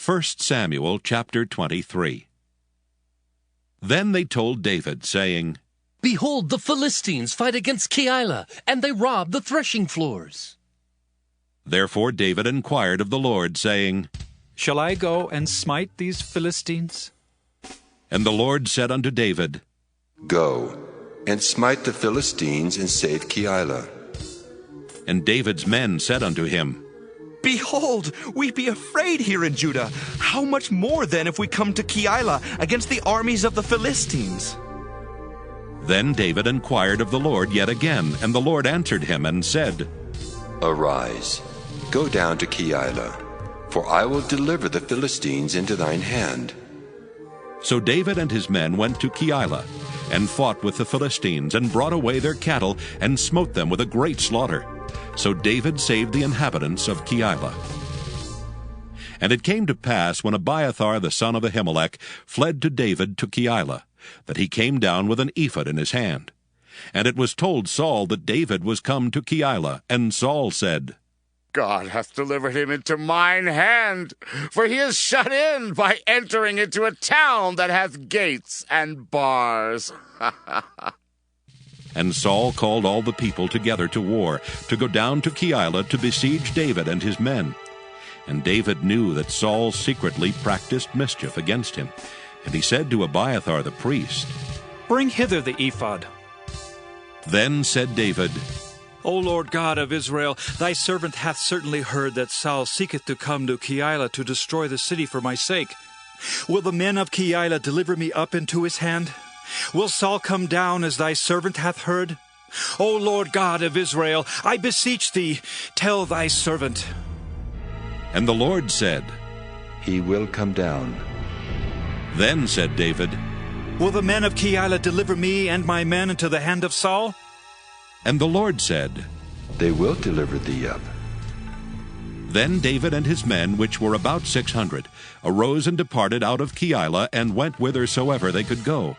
1 Samuel chapter 23. Then they told David, saying, Behold, the Philistines fight against Keilah, and they rob the threshing floors. Therefore David inquired of the Lord, saying, Shall I go and smite these Philistines? And the Lord said unto David, Go, and smite the Philistines, and save Keilah. And David's men said unto him, Behold, we be afraid here in Judah. How much more then if we come to Keilah against the armies of the Philistines? Then David inquired of the Lord yet again, and the Lord answered him and said, Arise, go down to Keilah, for I will deliver the Philistines into thine hand. So David and his men went to Keilah, and fought with the Philistines, and brought away their cattle, and smote them with a great slaughter. So David saved the inhabitants of Keilah. And it came to pass, when Abiathar the son of Ahimelech fled to David to Keilah, that he came down with an ephod in his hand. And it was told Saul that David was come to Keilah, and Saul said, God hath delivered him into mine hand, for he is shut in by entering into a town that hath gates and bars. And Saul called all the people together to war, to go down to Keilah to besiege David and his men. And David knew that Saul secretly practiced mischief against him. And he said to Abiathar the priest, Bring hither the ephod. Then said David, O Lord God of Israel, thy servant hath certainly heard that Saul seeketh to come to Keilah to destroy the city for my sake. Will the men of Keilah deliver me up into his hand? Will Saul come down as thy servant hath heard? O Lord God of Israel, I beseech thee, tell thy servant. And the Lord said, He will come down. Then said David, Will the men of Keilah deliver me and my men into the hand of Saul? And the Lord said, They will deliver thee up. Then David and his men, which were about 600, arose and departed out of Keilah, and went whithersoever they could go.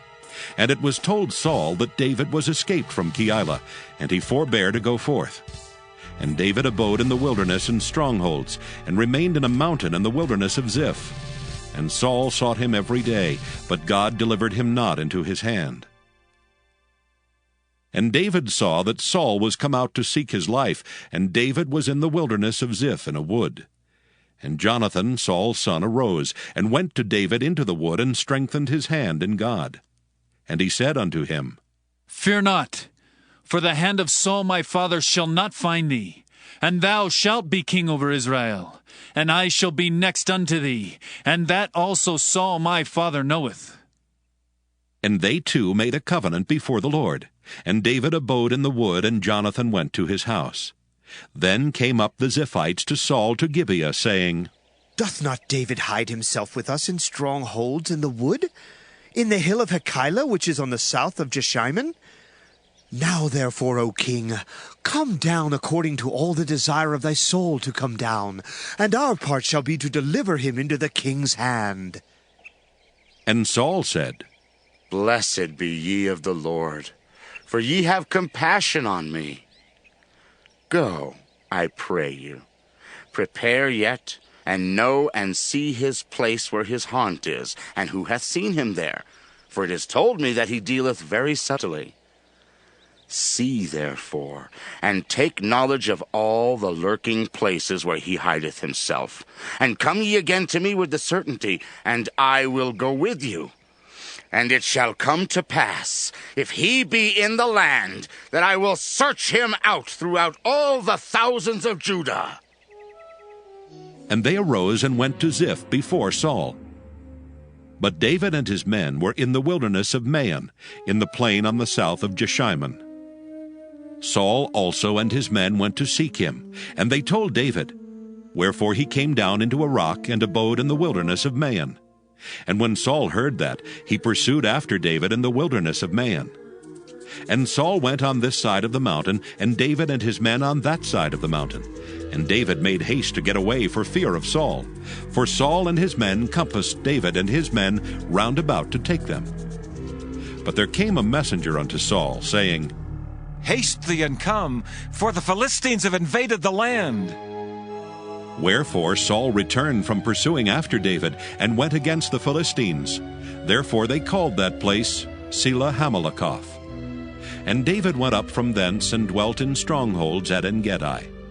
And it was told Saul that David was escaped from Keilah, and he forbare to go forth. And David abode in the wilderness in strongholds, and remained in a mountain in the wilderness of Ziph. And Saul sought him every day, but God delivered him not into his hand. And David saw that Saul was come out to seek his life, and David was in the wilderness of Ziph in a wood. And Jonathan, Saul's son, arose, and went to David into the wood, and strengthened his hand in God. And he said unto him, Fear not, for the hand of Saul my father shall not find thee, and thou shalt be king over Israel, and I shall be next unto thee, and that also Saul my father knoweth. And they two made a covenant before the Lord. And David abode in the wood, and Jonathan went to his house. Then came up the Ziphites to Saul to Gibeah, saying, Doth not David hide himself with us in strongholds in the wood, in the hill of Keilah, which is on the south of Jeshimon? Now therefore, O king, come down according to all the desire of thy soul to come down, and our part shall be to deliver him into the king's hand. And Saul said, Blessed be ye of the Lord, for ye have compassion on me. Go, I pray you, prepare yet, and know and see his place where his haunt is, and who hath seen him there, for it is told me that he dealeth very subtly. See therefore, and take knowledge of all the lurking places where he hideth himself, and come ye again to me with the certainty, and I will go with you. And it shall come to pass, if he be in the land, that I will search him out throughout all the thousands of Judah. And they arose and went to Ziph before Saul. But David and his men were in the wilderness of Maon, in the plain on the south of Jeshimon. Saul also and his men went to seek him, and they told David. Wherefore he came down into a rock, and abode in the wilderness of Maon. And when Saul heard that, he pursued after David in the wilderness of Maon. And Saul went on this side of the mountain, and David and his men on that side of the mountain. And David made haste to get away for fear of Saul. For Saul and his men compassed David and his men round about to take them. But there came a messenger unto Saul, saying, Haste thee and come, for the Philistines have invaded the land. Wherefore Saul returned from pursuing after David, and went against the Philistines. Therefore they called that place Selah Hamalakoth. And David went up from thence, and dwelt in strongholds at En-gedi.